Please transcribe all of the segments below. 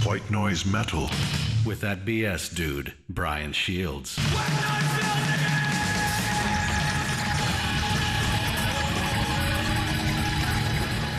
White Noise Metal with that BS dude, Brian Shields.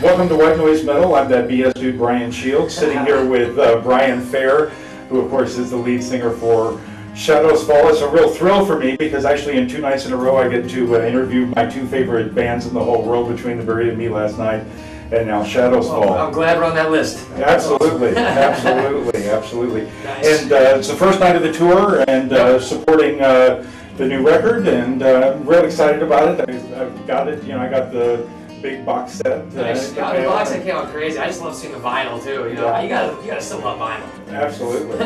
Welcome to White Noise Metal. I'm that BS dude, Brian Shields, sitting here with Brian Fair, who of course is the lead singer for Shadows Fall. It's a real thrill for me because actually in 2 nights in a row I get to interview my 2 favorite bands in the whole world, Between the Buried and Me last night, and now Shadows Fall. I'm glad we're on that list. Absolutely, absolutely, absolutely. Nice. And it's the first night of the tour and supporting the new record, and I'm really excited about it. I've got it, I got the big box set. Nice. The box set came out crazy. I just love seeing the vinyl too. Yeah. You gotta still love vinyl. Absolutely.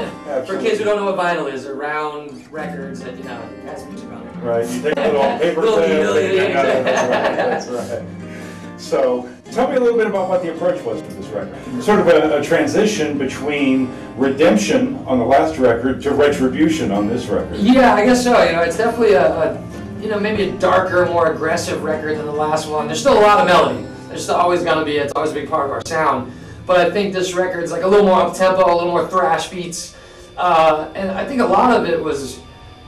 For kids who don't know what vinyl is, they're round records that has music on it. Right. You take a little paper Little thin. needle, yeah. That's right. So, tell me a little bit about what the approach was to this record. Sort of a transition between Redemption on the last record to Retribution on this record. Yeah, I guess so. It's definitely maybe a darker, more aggressive record than the last one. There's still a lot of melody. There's still always gonna be. It's always a big part of our sound. But I think this record's like a little more up tempo, a little more thrash beats, and I think a lot of it was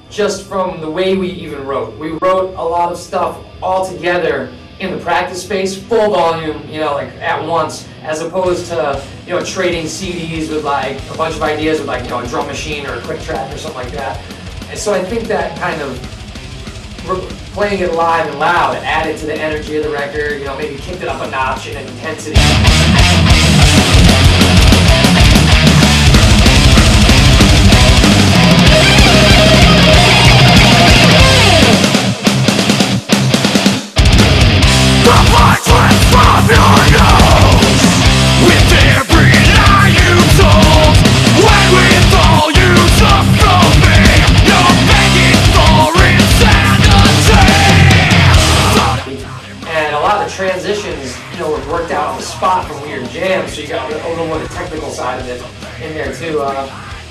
just from the way we even wrote. We wrote a lot of stuff all together in the practice space, full volume, like at once, as opposed to trading CDs with like a bunch of ideas with like a drum machine or a quick track or something like that. And so I think that kind of playing it live and loud added to the energy of the record, maybe kicked it up a notch in intensity. From your nose, with every lie you told, when with all you took from me, you're begging for insanity. And a lot of the transitions, were worked out on the spot from weird jams, so you got a little more the technical side of it in there too.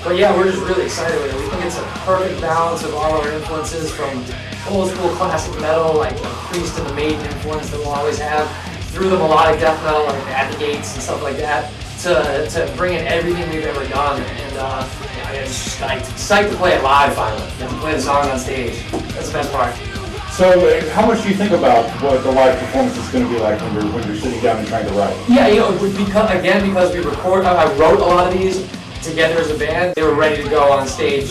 But yeah, we're just really excited with it. We think it's a perfect balance of all our influences, from old school classic metal, like Priest and the Maiden influence that we'll always have, through the melodic death metal, like At the Gates and stuff like that, to bring in everything we've ever done. And I'm just psyched to play it live finally, and to play the song on stage. That's the best part. So, how much do you think about what the live performance is going to be like when you're sitting down and trying to write? Yeah, because we record, I wrote a lot of these together as a band. They were ready to go on stage.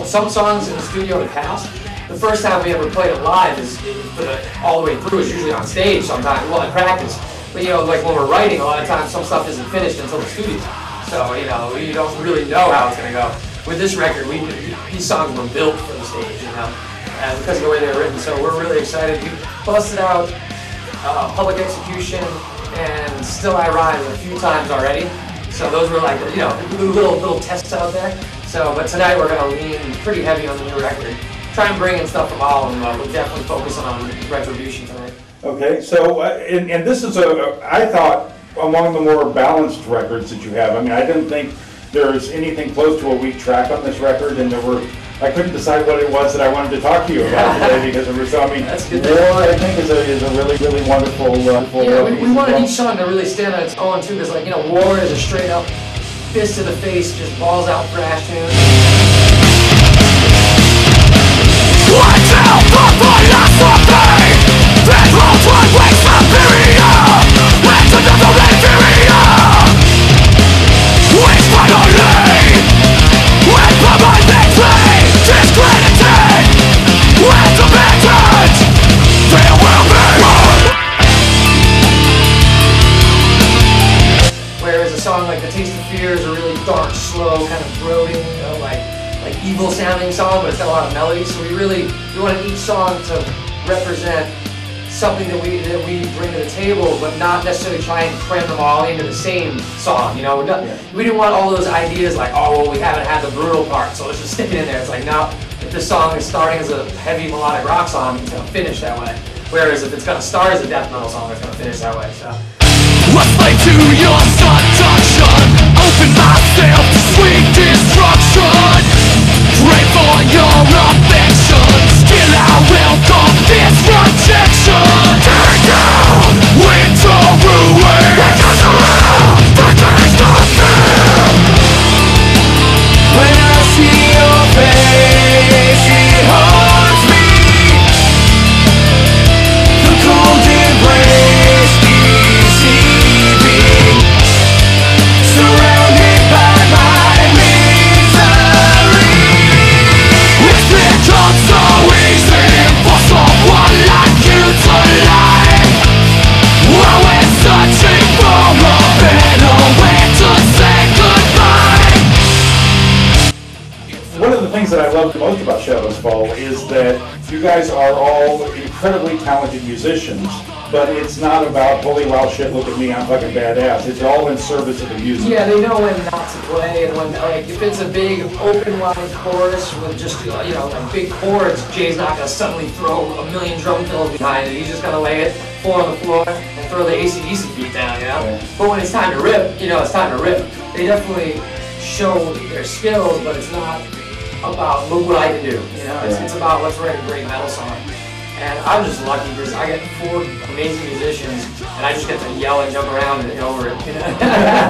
Some songs in the studio in the past, the first time we ever played it live is all the way through. It's usually on stage sometimes, well, in practice. But like when we're writing, a lot of times some stuff isn't finished until the studio. So you don't really know how it's gonna go. With this record, these songs were built for the stage, because of the way they were written. So we're really excited. We busted out Public Execution and Still I Rise a few times already. So those were like little tests out there. So but tonight we're gonna lean pretty heavy on the new record. Try and bring in stuff from all of them, but we're definitely focusing on Retribution tonight. Okay, so, and this is I thought, among the more balanced records that you have. I mean, I didn't think there's anything close to a weak track on this record, and I couldn't decide what it was that I wanted to talk to you about today because of so, I mean, War, I think, is a really, really wonderful yeah, we wanted each song to really stand on its own, too, because, War is a straight-up, fist to the face, just balls out thrash tune. Watch out for philosophy! That rolls one way superior! Let's another inferior! Which finally, with my victory, discredited, with the vengeance, there will be one! Whereas a song like The Taste of Fear is a really dark, slow, kind of brooding, like evil sounding song, but it's got a lot of melody. So we wanted each song to represent something that we bring to the table, but not necessarily try and cram them all into the same song. We didn't want all those ideas like, we haven't had the brutal part, so let's just stick it in there. It's like, no, if this song is starting as a heavy melodic rock song, it's gonna finish that way. Whereas if it's gonna start as a death metal song, it's gonna finish that way. So. A slave to your seduction, open myself to sweet destruction. Pray for your affection, still I welcome this rejection. Tear down, winter ruin, it goes around, the days not fair. love the most about Shadows Fall is that you guys are all incredibly talented musicians, but it's not about, holy wow shit, look at me, I'm fucking badass. It's all in service of the music. Yeah, they know when not to play, and when, like, if it's a big open line chorus with just, you know, like big chords, Jay's not gonna suddenly throw a million drum fills behind it. He's just gonna lay it, four on the floor, and throw the AC/DC beat down, you know? Yeah. But when it's time to rip, you know, it's time to rip. They definitely show their skills, but it's not about, look what I can do, you know? It's about, let's write a great metal song. And I'm just lucky because I get 4 amazing musicians, and I just get to yell and jump around and get over it, you know?